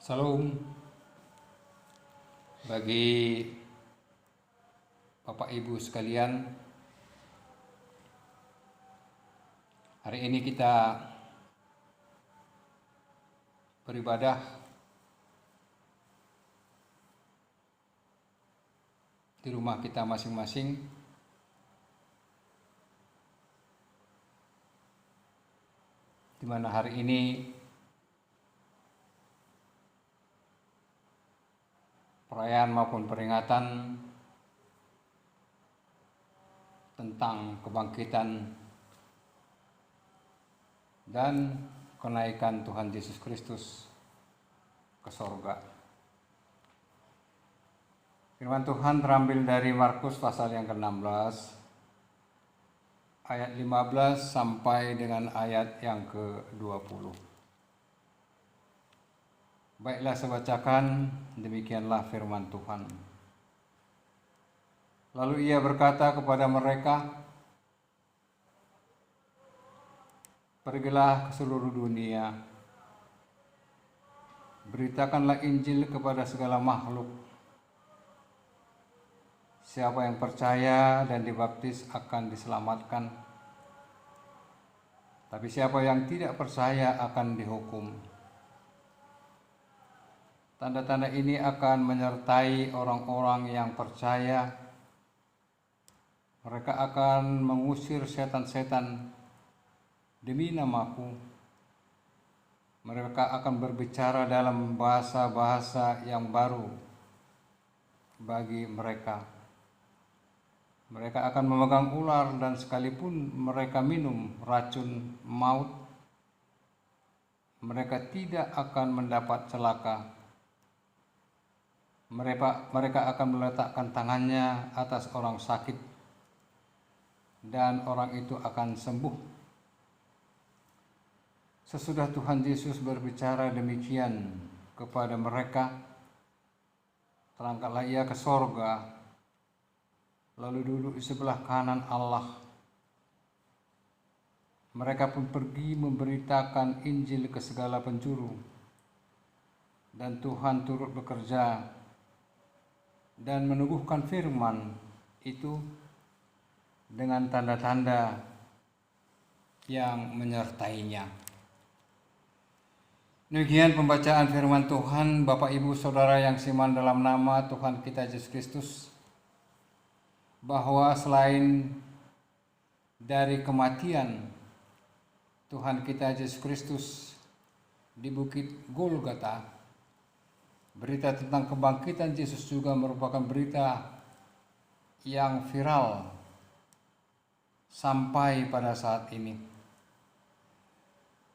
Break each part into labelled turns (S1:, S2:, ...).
S1: Salam bagi Bapak Ibu sekalian. Hari ini kita beribadah di rumah kita masing-masing. Di mana hari ini perayaan maupun peringatan tentang kebangkitan dan kenaikan Tuhan Yesus Kristus ke sorga. Firman Tuhan terambil dari Markus pasal yang ke-16 ayat 15 sampai dengan ayat yang ke-20. Baiklah saya bacakan, demikianlah firman Tuhan. Lalu ia berkata kepada mereka, "Pergilah ke seluruh dunia, beritakanlah Injil kepada segala makhluk. Siapa yang percaya dan dibaptis akan diselamatkan, tapi siapa yang tidak percaya akan dihukum. Tanda-tanda ini akan menyertai orang-orang yang percaya. Mereka akan mengusir setan-setan demi namaku. Mereka akan berbicara dalam bahasa-bahasa yang baru bagi mereka. Mereka akan memegang ular dan sekalipun mereka minum racun maut, mereka tidak akan mendapat celaka. Mereka akan meletakkan tangannya atas orang sakit dan orang itu akan sembuh." Sesudah Tuhan Yesus berbicara demikian kepada mereka, terangkatlah ia ke sorga, lalu duduk di sebelah kanan Allah. Mereka pun pergi memberitakan Injil ke segala penjuru, dan Tuhan turut bekerja dan meneguhkan firman itu dengan tanda-tanda yang menyertainya. Demikian pembacaan firman Tuhan. Bapak Ibu Saudara yang siman dalam nama Tuhan kita Yesus Kristus, bahwa selain dari kematian Tuhan kita Yesus Kristus di Bukit Golgota, berita tentang kebangkitan Yesus juga merupakan berita yang viral sampai pada saat ini.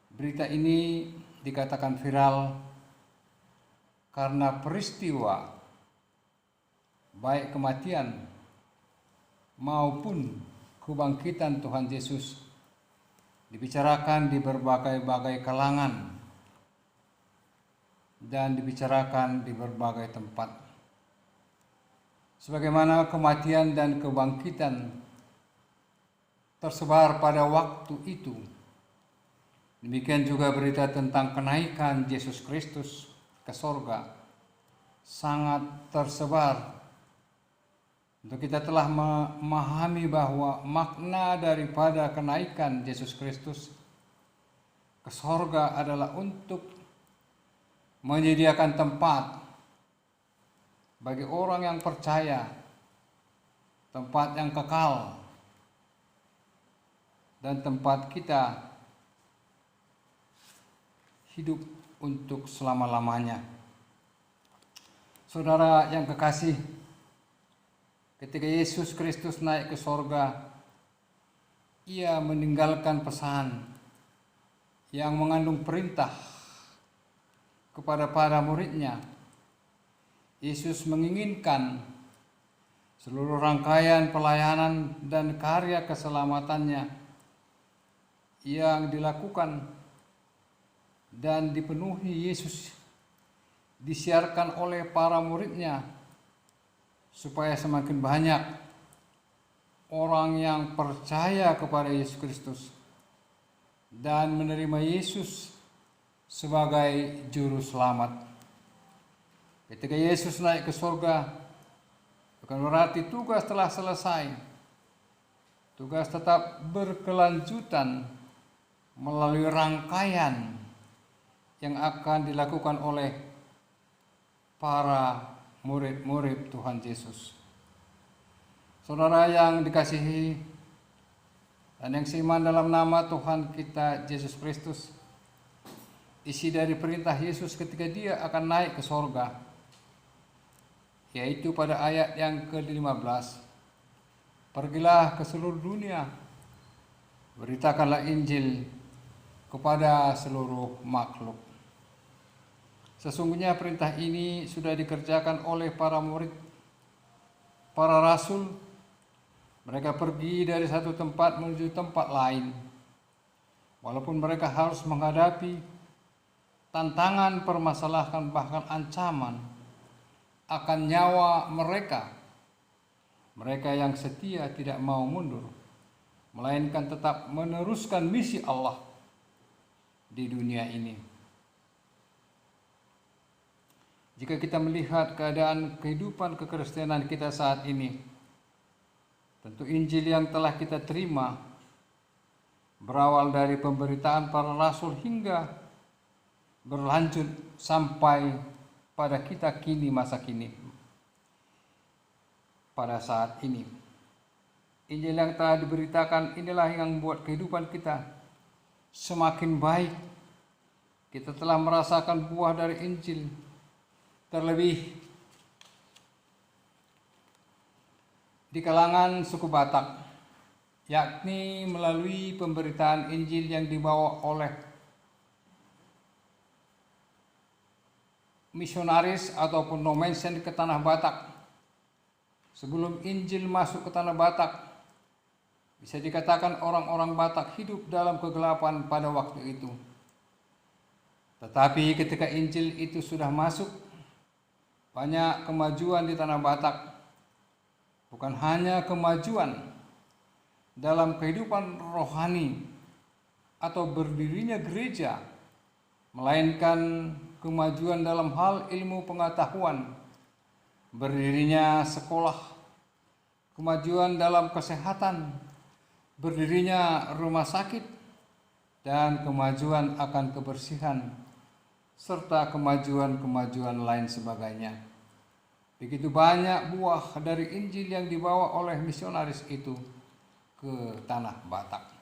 S1: Berita ini dikatakan viral karena peristiwa baik kematian maupun kebangkitan Tuhan Yesus dibicarakan di berbagai-bagai kalangan dan dibicarakan di berbagai tempat. Sebagaimana kematian dan kebangkitan tersebar pada waktu itu, demikian juga berita tentang kenaikan Yesus Kristus ke sorga sangat tersebar. Untuk kita telah memahami bahwa makna daripada kenaikan Yesus Kristus ke sorga adalah untuk menyediakan tempat bagi orang yang percaya, tempat yang kekal, dan tempat kita hidup untuk selama-lamanya. Saudara yang kekasih, ketika Yesus Kristus naik ke sorga, ia meninggalkan pesan yang mengandung perintah kepada para muridnya. Yesus menginginkan seluruh rangkaian pelayanan dan karya keselamatannya yang dilakukan dan dipenuhi Yesus disiarkan oleh para muridnya, supaya semakin banyak orang yang percaya kepada Yesus Kristus dan menerima Yesus sebagai juru selamat. Ketika Yesus naik ke surga, bukan berarti tugas telah selesai. Tugas tetap berkelanjutan melalui rangkaian yang akan dilakukan oleh para murid-murid Tuhan Yesus. Saudara yang dikasihi dan yang seiman dalam nama Tuhan kita Yesus Kristus, isi dari perintah Yesus ketika dia akan naik ke sorga, yaitu pada ayat yang ke-15, pergilah ke seluruh dunia, beritakanlah Injil kepada seluruh makhluk. Sesungguhnya perintah ini sudah dikerjakan oleh para murid, para rasul. Mereka pergi dari satu tempat menuju tempat lain, walaupun mereka harus menghadapi tantangan, permasalahan, bahkan ancaman akan nyawa mereka. Mereka yang setia tidak mau mundur, melainkan tetap meneruskan misi Allah di dunia ini. Jika kita melihat keadaan kehidupan kekristenan kita saat ini, tentu Injil yang telah kita terima berawal dari pemberitaan para rasul hingga berlanjut sampai pada kita kini, masa kini. Pada saat ini, Injil yang telah diberitakan inilah yang membuat kehidupan kita semakin baik. Kita telah merasakan buah dari Injil, terlebih di kalangan suku Batak, yakni melalui pemberitaan Injil yang dibawa oleh misionaris ataupun nomensen ke tanah Batak. Sebelum Injil masuk ke tanah Batak, bisa dikatakan orang-orang Batak hidup dalam kegelapan pada waktu itu. Tetapi ketika Injil itu sudah masuk, banyak kemajuan di tanah Batak. Bukan hanya kemajuan dalam kehidupan rohani atau berdirinya gereja, melainkan kemajuan dalam hal ilmu pengetahuan, berdirinya sekolah, kemajuan dalam kesehatan, berdirinya rumah sakit, dan kemajuan akan kebersihan, serta kemajuan-kemajuan lain sebagainya. Begitu banyak buah dari Injil yang dibawa oleh misionaris itu ke tanah Batak.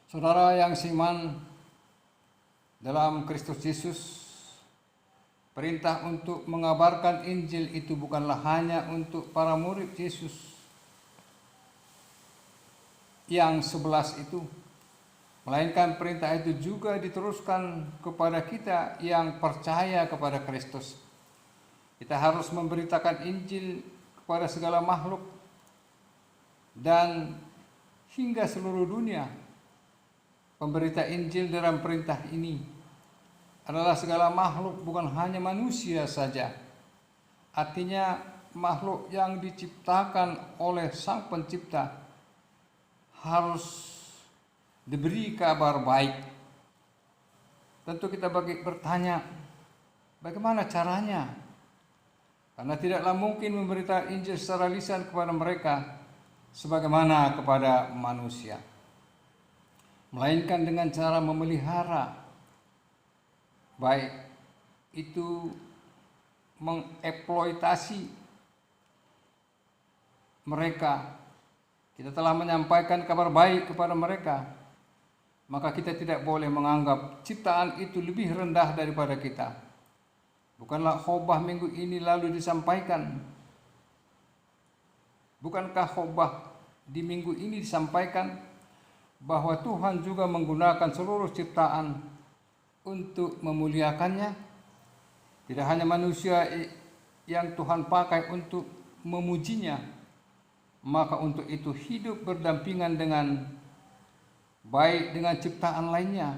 S1: Saudara yang seiman dalam Kristus Yesus, perintah untuk mengabarkan Injil itu bukanlah hanya untuk para murid Yesus yang 11 itu, melainkan perintah itu juga diteruskan kepada kita yang percaya kepada Kristus. Kita harus memberitakan Injil kepada segala makhluk dan hingga seluruh dunia. Pemberita Injil dalam perintah ini adalah segala makhluk, bukan hanya manusia saja. Artinya makhluk yang diciptakan oleh Sang Pencipta harus diberi kabar baik. Tentu kita bertanya, bagaimana caranya? Karena tidaklah mungkin memberitakan Injil secara lisan kepada mereka sebagaimana kepada manusia, melainkan dengan cara memelihara, baik itu mengeksploitasi mereka. Kita telah menyampaikan kabar baik kepada mereka, maka kita tidak boleh menganggap ciptaan itu lebih rendah daripada kita. Bukanlah khotbah minggu ini lalu disampaikan? Bukankah khotbah di minggu ini disampaikan bahwa Tuhan juga menggunakan seluruh ciptaan untuk memuliakannya? Tidak hanya manusia yang Tuhan pakai untuk memujinya, maka untuk itu hidup berdampingan dengan baik dengan ciptaan lainnya,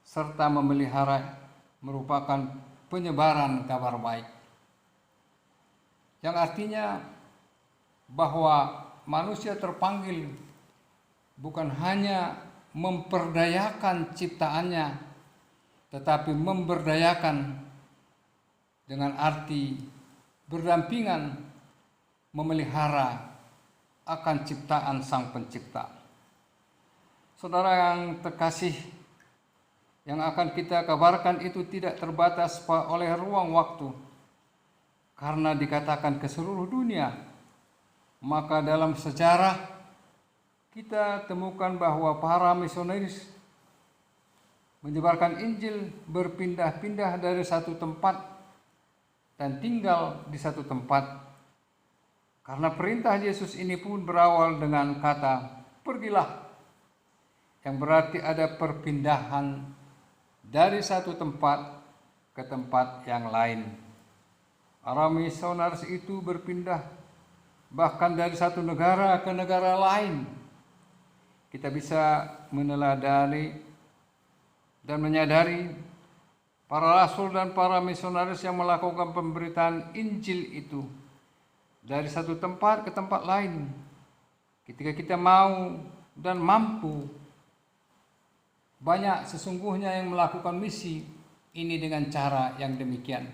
S1: serta memelihara merupakan penyebaran kabar baik, yang artinya bahwa manusia terpanggil bukan hanya memperdayakan ciptaannya, tetapi memberdayakan dengan arti berdampingan memelihara akan ciptaan Sang Pencipta. Saudara yang terkasih, yang akan kita kabarkan itu tidak terbatas oleh ruang waktu, karena dikatakan ke seluruh dunia. Maka dalam sejarah kita temukan bahwa para misionaris menyebarkan Injil berpindah-pindah dari satu tempat dan tinggal di satu tempat. Karena perintah Yesus ini pun berawal dengan kata pergilah, yang berarti ada perpindahan dari satu tempat ke tempat yang lain. Para misionaris itu berpindah bahkan dari satu negara ke negara lain. Kita bisa meneladani dan menyadari para rasul dan para misionaris yang melakukan pemberitaan Injil itu dari satu tempat ke tempat lain. Ketika kita mau dan mampu, banyak sesungguhnya yang melakukan misi ini dengan cara yang demikian.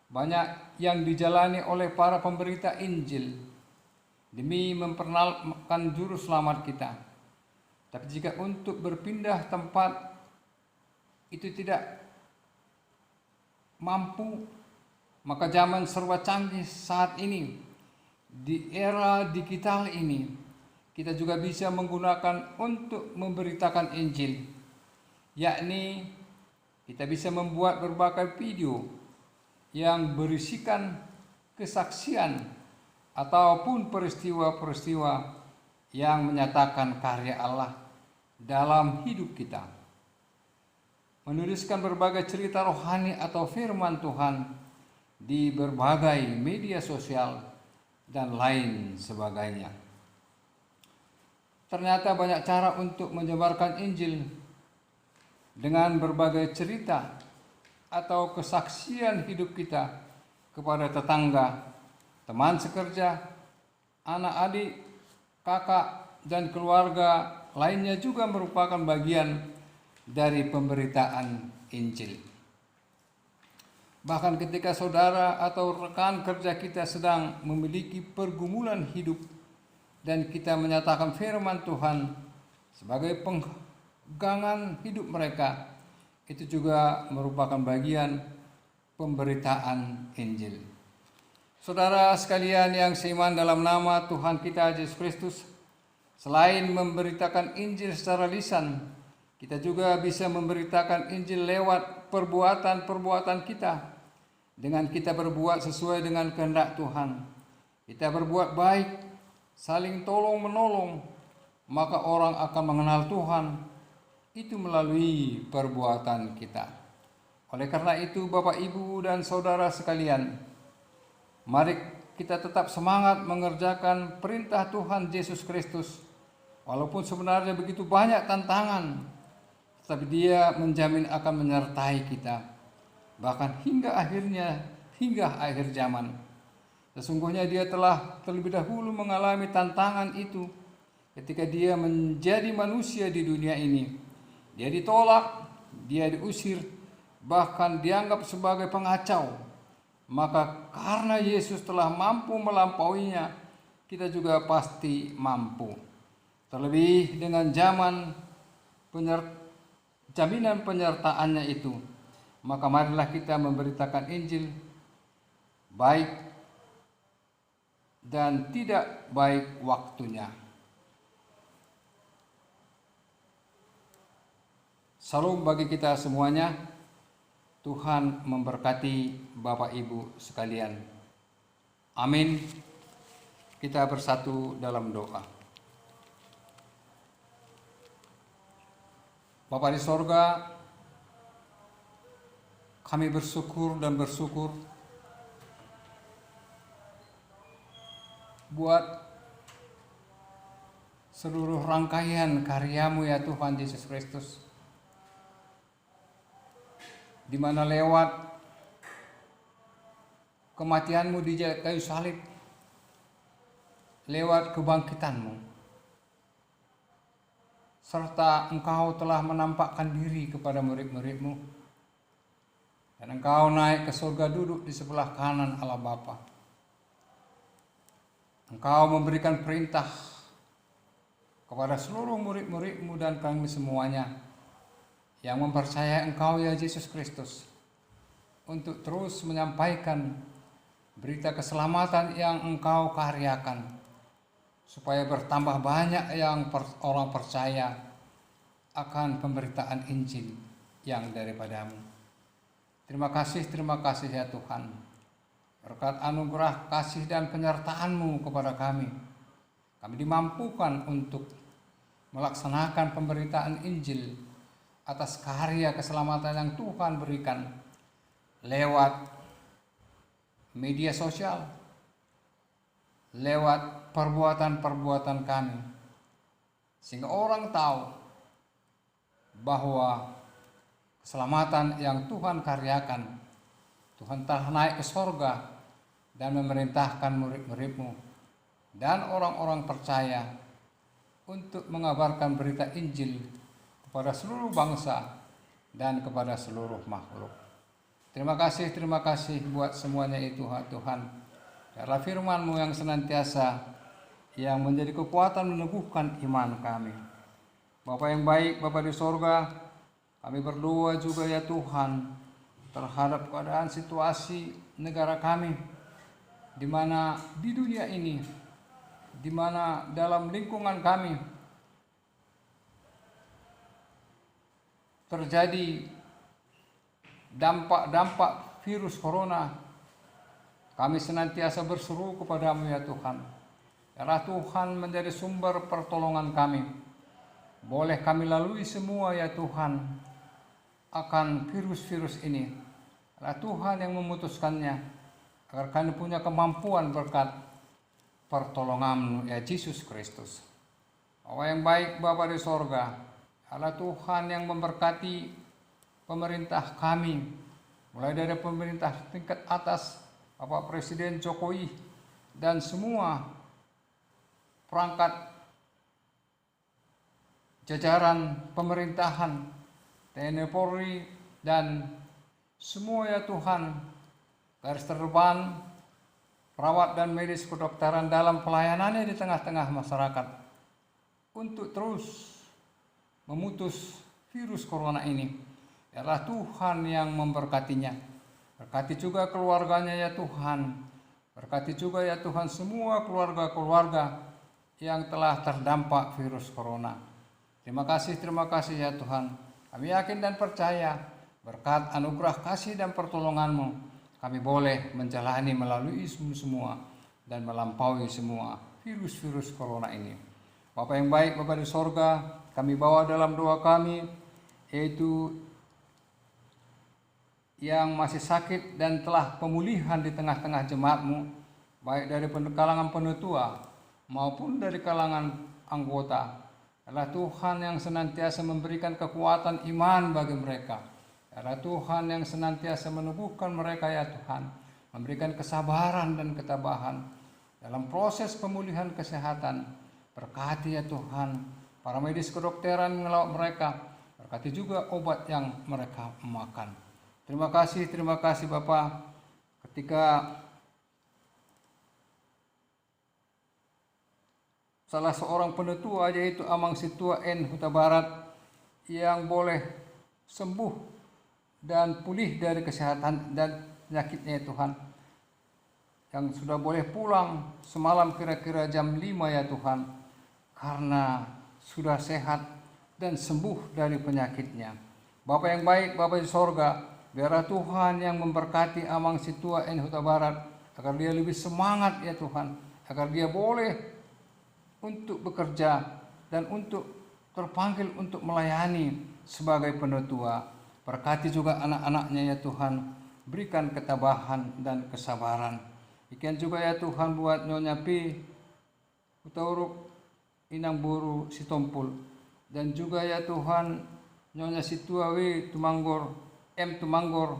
S1: Banyak yang dijalani oleh para pemberita Injil demi memperkenalkan juru selamat kita. Tapi jika untuk berpindah tempat itu tidak mampu, maka zaman serba canggih saat ini, di era digital ini, kita juga bisa menggunakan untuk memberitakan Injil, yakni kita bisa membuat berbagai video yang berisikan kesaksian ataupun peristiwa-peristiwa yang menyatakan karya Allah dalam hidup kita. Menuliskan berbagai cerita rohani atau firman Tuhan di berbagai media sosial dan lain sebagainya. Ternyata banyak cara untuk menyebarkan Injil dengan berbagai cerita atau kesaksian hidup kita kepada tetangga, teman sekerja, anak-adik, kakak, dan keluarga lainnya juga merupakan bagian dari pemberitaan Injil. Bahkan ketika saudara atau rekan kerja kita sedang memiliki pergumulan hidup dan kita menyatakan firman Tuhan sebagai pegangan hidup mereka, itu juga merupakan bagian pemberitaan Injil. Saudara sekalian yang seiman dalam nama Tuhan kita Yesus Kristus, selain memberitakan Injil secara lisan, kita juga bisa memberitakan Injil lewat perbuatan-perbuatan kita. Dengan kita berbuat sesuai dengan kehendak Tuhan, kita berbuat baik, saling tolong-menolong, maka orang akan mengenal Tuhan itu melalui perbuatan kita. Oleh karena itu, Bapak, Ibu, dan saudara sekalian, mari kita tetap semangat mengerjakan perintah Tuhan Yesus Kristus. Walaupun sebenarnya begitu banyak tantangan, tetapi Dia menjamin akan menyertai kita, bahkan hingga akhir zaman. Sesungguhnya Dia telah terlebih dahulu mengalami tantangan itu ketika Dia menjadi manusia di dunia ini. Dia ditolak, Dia diusir, bahkan dianggap sebagai pengacau. Maka karena Yesus telah mampu melampauinya, kita juga pasti mampu. Terlebih dengan zaman jaminan penyertaannya itu, maka marilah kita memberitakan Injil, baik dan tidak baik waktunya. Salam bagi kita semuanya. Tuhan memberkati Bapak Ibu sekalian. Amin. Kita bersatu dalam doa. Bapa di sorga, kami bersyukur dan bersyukur buat seluruh rangkaian karya-Mu ya Tuhan Yesus Kristus, di mana lewat kematian-Mu di kayu salib, lewat kebangkitan-Mu, serta Engkau telah menampakkan diri kepada murid-murid-Mu Dan Engkau naik ke surga duduk di sebelah kanan Allah Bapa. Engkau memberikan perintah kepada seluruh murid-murid-Mu dan kami semuanya yang mempercayai Engkau ya Yesus Kristus untuk terus menyampaikan berita keselamatan yang Engkau karyakan, supaya bertambah banyak yang orang percaya akan pemberitaan Injil yang daripada-Mu. Terima kasih ya Tuhan. Berkat anugerah kasih dan penyertaan-Mu kepada kami dimampukan untuk melaksanakan pemberitaan Injil atas karya keselamatan yang Tuhan berikan lewat media sosial, lewat perbuatan-perbuatan kami, sehingga orang tahu bahwa keselamatan yang Tuhan karyakan, Tuhan telah naik ke sorga dan memerintahkan murid-murid-Mu dan orang-orang percaya untuk mengabarkan berita Injil kepada seluruh bangsa dan kepada seluruh makhluk. Terima kasih buat semuanya itu Tuhan. Karena firman-Mu yang senantiasa yang menjadi kekuatan meneguhkan iman kami. Bapa yang baik, Bapa di sorga, kami berdoa juga ya Tuhan terhadap keadaan situasi negara kami, di mana di dunia ini, di mana dalam lingkungan kami terjadi dampak-dampak virus corona. Kami senantiasa berseru kepada-Mu ya Tuhan. Karena Tuhan menjadi sumber pertolongan kami. Boleh kami lalui semua ya Tuhan akan virus-virus ini. Karena Tuhan yang memutuskannya, agar kami punya kemampuan berkat pertolongan-Mu ya Yesus Kristus. Allah yang baik, Bapa di sorga, Allah Tuhan yang memberkati pemerintah kami, mulai dari pemerintah tingkat atas, Bapak Presiden Jokowi, dan semua perangkat jajaran pemerintahan, TNI Polri, dan semua ya Tuhan, garis terdepan, perawat dan medis kedokteran dalam pelayanannya di tengah-tengah masyarakat, untuk terus memutus virus corona ini. Ialah Tuhan yang memberkatinya. Berkati juga keluarganya ya Tuhan. Berkati juga ya Tuhan semua keluarga-keluarga yang telah terdampak virus corona. Terima kasih ya Tuhan. Kami yakin dan percaya berkat anugerah kasih dan pertolongan-Mu, kami boleh menjalani melalui semua dan melampaui semua virus-virus corona ini. Bapa yang baik, Bapa di sorga, kami bawa dalam doa kami, yaitu yang masih sakit dan telah pemulihan di tengah-tengah jemaat-Mu, baik dari kalangan penetua maupun dari kalangan anggota. Adalah Tuhan yang senantiasa memberikan kekuatan iman bagi mereka. Adalah Tuhan yang senantiasa meneguhkan mereka ya Tuhan, memberikan kesabaran dan ketabahan dalam proses pemulihan kesehatan. Berkati ya Tuhan para medis kedokteran melawat mereka, berkati juga obat yang mereka makan. Terima kasih Bapak, ketika salah seorang penetua yaitu Amang Situa N Huta Barat yang boleh sembuh dan pulih dari kesehatan dan penyakitnya ya Tuhan, yang sudah boleh pulang semalam kira-kira jam 5 ya Tuhan, karena sudah sehat dan sembuh dari penyakitnya. Bapa yang baik, Bapa di sorga, biarlah Tuhan yang memberkati Amang Situa N Huta Barat, agar dia lebih semangat ya Tuhan, agar dia boleh untuk bekerja dan untuk terpanggil untuk melayani sebagai penetua. Berkati juga anak-anaknya ya Tuhan, berikan ketabahan dan kesabaran. Demikian juga ya Tuhan buat Nyonya P Utauruk Inang Buru Sitompul, dan juga ya Tuhan Nyonya Situa W Tumanggor M Tumanggor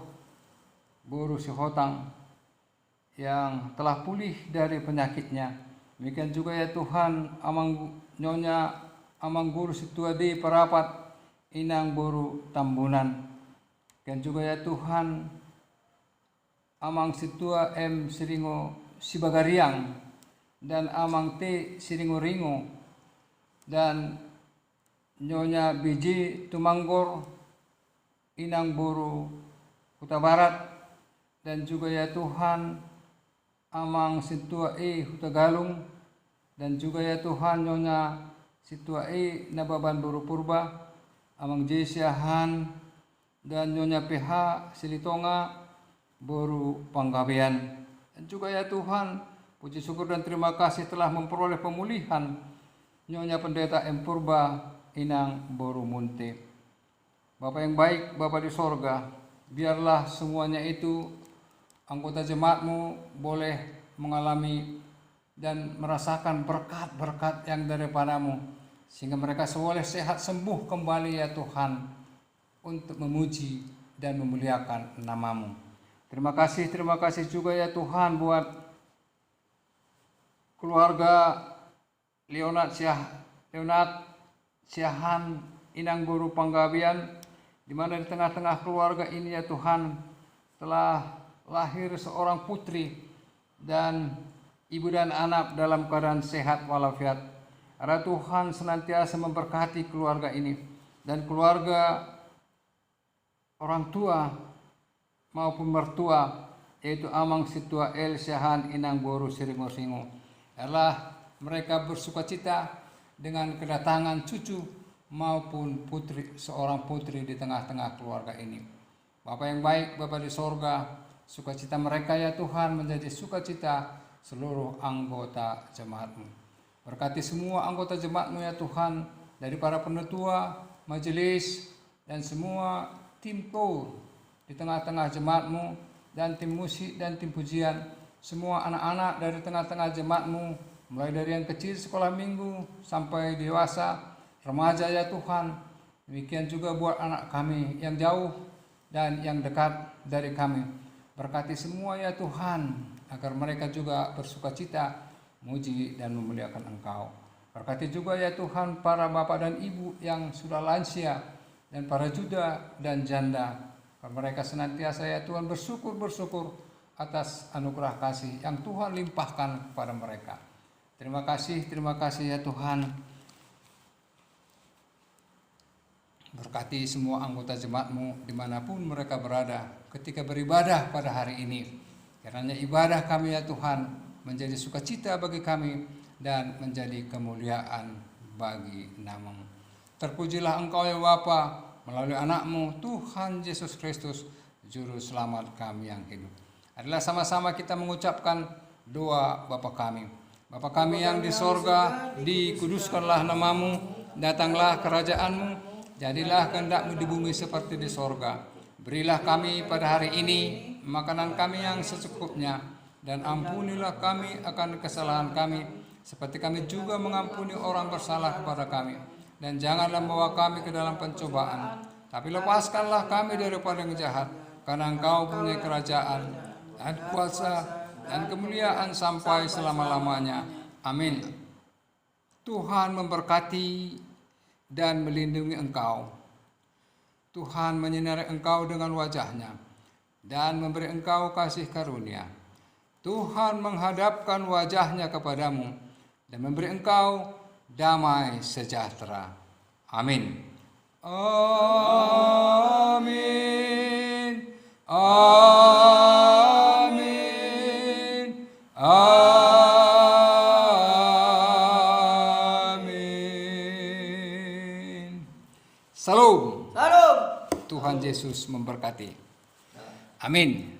S1: Buru Sihotang yang telah pulih dari penyakitnya. Demikian juga ya Tuhan Nyonya Amang Guru Situa D Parapat Inang Buru Tambunan. Dan juga ya Tuhan amang situa M siringo sibagariang dan amang T siringo ringo dan Nyonya Biji Tumanggor Inang Boru Huta Barat, dan juga ya Tuhan amang situa E Huta Galung, dan juga ya Tuhan Nyonya situa E Nababan Boru Purba, amang Jesiahan dan Nyonya PH Silitonga Boru Panggabean. Dan juga ya Tuhan, puji syukur dan terima kasih telah memperoleh pemulihan Nyonya Pendeta M Purba Inang Boru Munte. Bapa yang baik, Bapa di sorga, biarlah semuanya itu anggota jemaat-Mu boleh mengalami dan merasakan berkat-berkat yang daripada-Mu, sehingga mereka boleh sehat sembuh kembali ya Tuhan, untuk memuji dan memuliakan nama-Mu. Terima kasih juga ya Tuhan buat keluarga Leonard Siahan Inang Boru Panggabean, di mana di tengah-tengah keluarga ini ya Tuhan telah lahir seorang putri dan ibu dan anak dalam keadaan sehat walafiat. Ada Tuhan senantiasa memberkati keluarga ini dan keluarga orang tua maupun mertua, yaitu amang situa El Siahan Inang Boru Siringo Singo. Adalah mereka bersukacita dengan kedatangan cucu maupun seorang putri di tengah-tengah keluarga ini. Bapa yang baik, Bapa di sorga, sukacita mereka ya Tuhan menjadi sukacita seluruh anggota jemaat-Mu. Berkati semua anggota jemaat-Mu ya Tuhan, dari para penetua, majelis, dan semua tim tour di tengah-tengah jemaat-Mu, dan tim musik dan tim pujian, semua anak-anak dari tengah-tengah jemaat-Mu, mulai dari yang kecil sekolah minggu sampai dewasa, remaja ya Tuhan. Demikian juga buat anak kami yang jauh dan yang dekat dari kami. Berkati semua ya Tuhan, agar mereka juga bersukacita, muji dan memuliakan Engkau. Berkati juga ya Tuhan para bapak dan ibu yang sudah lansia, dan para juda dan janda. Mereka senantiasa ya Tuhan bersyukur atas anugerah kasih yang Tuhan limpahkan kepada mereka. Terima kasih ya Tuhan. Berkati semua anggota jemaat-Mu dimanapun mereka berada ketika beribadah pada hari ini. Kiranya ibadah kami ya Tuhan menjadi sukacita bagi kami dan menjadi kemuliaan bagi nama-Mu. Terpujilah Engkau ya Bapa melalui anak-Mu Tuhan Yesus Kristus, Juru Selamat kami yang hidup. Adalah sama-sama kita mengucapkan doa Bapa kami. Bapa kami yang di sorga, dikuduskanlah nama-Mu, datanglah kerajaan-Mu, jadilah kehendak-Mu di bumi seperti di sorga. Berilah kami pada hari ini makanan kami yang secukupnya, dan ampunilah kami akan kesalahan kami, seperti kami juga mengampuni orang bersalah kepada kami. Dan janganlah membawa kami ke dalam pencobaan, tapi lepaskanlah kami daripada yang jahat, karena Engkau punya kerajaan dan kuasa dan kemuliaan sampai selama-lamanya. Amin. Tuhan memberkati dan melindungi engkau. Tuhan menyinari engkau dengan wajah-Nya dan memberi engkau kasih karunia. Tuhan menghadapkan wajah-Nya kepadamu dan memberi engkau damai sejahtera. Amin. Amin. Amin. Amin. Salam. Tuhan Yesus memberkati. Amin.